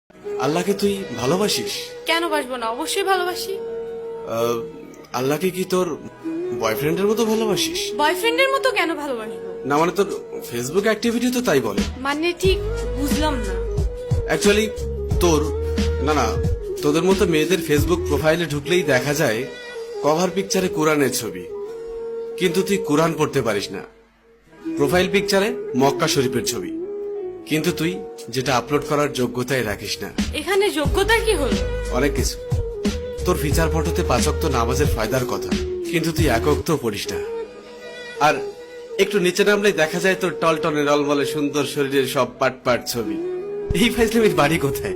আল্লাহকে তুই ভালোবাসিস? কেন বাসবো না, অবশ্যই ভালোবাসি। আল্লাহকে কি তোর বয়ফ্রেন্ডের মতো ভালোবাসিস? বয়ফ্রেন্ডের মতো কেন ভালোবাসবো? না মানে তোর ফেসবুক অ্যাক্টিভিটি তো তাই বলে। মানে ঠিক বুঝলাম না। অ্যাকচুয়ালি তোর না তোদের মতো মেয়েদের ফেসবুক প্রোফাইলে ঢুকলেই দেখা যায় কভার পিকচারে কোরআনের ছবি, কিন্তু তুই কোরআন পড়তে পারিস না। প্রোফাইল পিকচারে মক্কা শরীফের ছবি, কিন্তু তুই যেটা আপলোড করার যোগ্যতাই রাখিস না। এখানে যোগ্যতা কি হলো? অনেক কিছু। তোর ফিচার ফটোতে 5 ওয়াক্ত নামাজের ফায়দার কথা, কিন্তু তুই 1 ওয়াক্ত পড়িস না। আর একটু নিচে নামলেই দেখা যায় তোর টলটনে রলমলে সুন্দর শরীরের সব পাট পাট ছবি। এই ফাইজলামির বাড়ি কোথায়?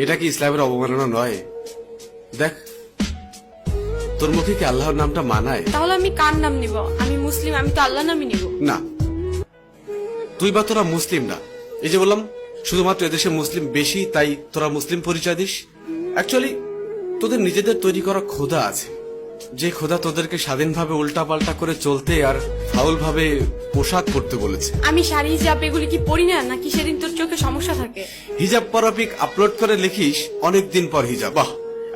এটা কি ইসলামের অবমাননা নয়? দেখ, তোর মুখে কি আল্লাহর নামটা মানায়? তাহলে আমি কার নাম নিব? আমি মুসলিম, আমি তো আল্লাহ নামই নিব। না, তুই বা তোরা মুসলিম না। এই যে বললাম, শুধুমাত্র এদেশে মুসলিম বেশি তাই তোরা মুসলিম পরিচয় দিস। অ্যাকচুয়ালি তোদের নিজেদের তৈরি করা খোদা আছে, যে খোদা তোদেরকে স্বাধীনভাবে উল্টাপাল্টা করে চলতে আর ফাউল ভাবে পোশাক পরতে বলেছে। আমি শাড়ি হিজাব এগুলি কি পরি না, নাকি সেদিন তোর চোখে সমস্যা থাকে? হিজাব পরা পিক আপলোড করে লিখিস অনেকদিন পর হিজাব। বাহ,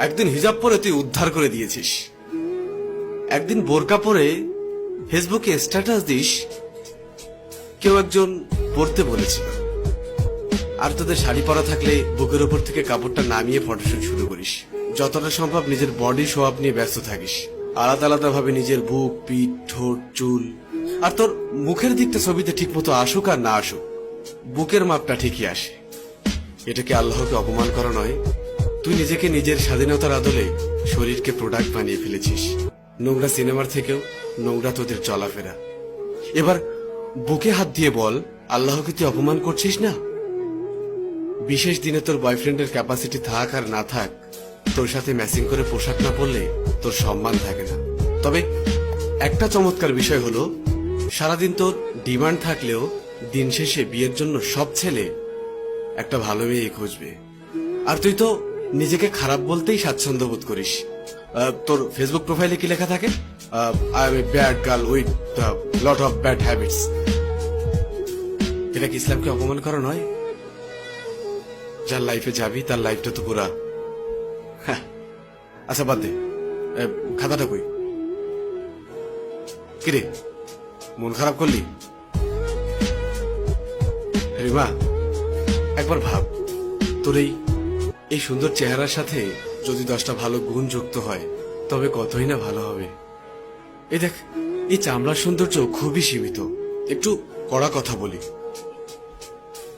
একদিন হিজাব পরে তুই উদ্ধার করে দিয়েছিস। একদিন বোরকা পরে ফেসবুকে স্ট্যাটাস দিস কেউ একজন পড়তে বলেছিল। আর তোদের শাড়ি পরা থাকলে বুকের উপর থেকে কাপড়টা নামিয়ে ফটোশুট শুরু করিস। যতটা সম্ভব নিজের বডি শো আপ নিয়ে ব্যস্ত থাকিস, আলাদা আলাদা ভাবে নিজের বুক, পিঠ, ঠোঁট, চুল। আর তোর মুখের দিকটা ছবিতে ঠিক মতো আসুক আর না আসুক, বুকের মাপটা ঠিকই আসে। এটা কি আল্লাহকে অপমান করা নয়? তুই নিজেকে নিজের স্বাধীনতার আদলে শরীরকে প্রোডাক্ট বানিয়ে ফেলেছিস। নোংরা সিনেমার থেকেও নোংরা তোদের চলাফেরা। এবার বুকে হাত দিয়ে বল, আল্লাহকে তুই অপমান করছিস না? বিশেষ দিনে তোর বয়ফ্রেন্ডের ক্যাপাসিটি থাক আর না থাক, তোর সাথে ম্যাচিং করে পোশাক না পরলে তোর সম্মান থাকে না। তবে একটা চমৎকার বিষয় হলো, সারাদিন তোর ডিমান্ড থাকলেও দিন শেষে বিয়ের জন্য সব ছেলে একটা ভালো মেয়ে খুঁজবে। আর তুই তো নিজেকে খারাপ বলতেই স্বাচ্ছন্দ্য বোধ করিস। তোর ফেসবুক প্রোফাইলে কি লেখা থাকে? I M a bad girl with lot of bad habits. এটা কি ইসলামকে অপমান করা নয়? যার লাইফে যাবি তার লাইফটা তো পুরা। আচ্ছা বাদ দে, খাতাটা কই? কিরে, মন খারাপ করলি? রিমা, একবার ভাব, তোর এই সুন্দর চেহারার সাথে যদি 10টা ভালো গুণ যুক্ত হয় তবে কতই না ভালো হবে। এই দেখ, এই চামড়ার সৌন্দর্য খুবই সীমিত। একটু কড়া কথা বলি,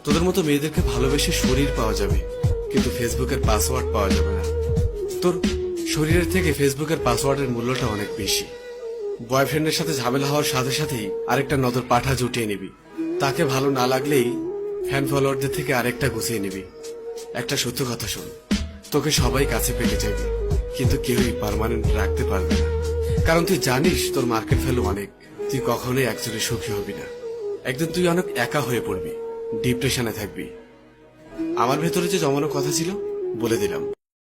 তোদের মতো মেয়েদেরকে ভালোবেসে শরীর পাওয়া যাবে, কিন্তু ফেসবুকের পাসওয়ার্ড পাওয়া যাবে না। তোর শরীরের থেকে ফেসবুকের পাসওয়ার্ডের মূল্যটা অনেক বেশি। বয়ফ্রেন্ডের সাথে ঝামেলা হওয়ার সাথে সাথেই আরেকটা নজর পাঠা জুটিয়ে নিবি। তাকে ভালো না লাগলেই ফ্যান ফলোয়ারদের থেকে আরেকটা গুছিয়ে নিবি। একটা সত্য কথা শোন, তোকে সবাই কাছে পেতে চাইবে, কিন্তু কেউই পার্মানেন্ট রাখতে পারবে না। কারণ তুই জানিস তোর মার্কেট ভ্যালু অনেক। তুই কখনোই একজনে সুখী হবি না। একদিন তুই অনেক একা হয়ে পড়বি, ডিপ্রেশনে থাকবি। আমার ভেতরে যে জমানো কথা ছিল বলে দিলাম।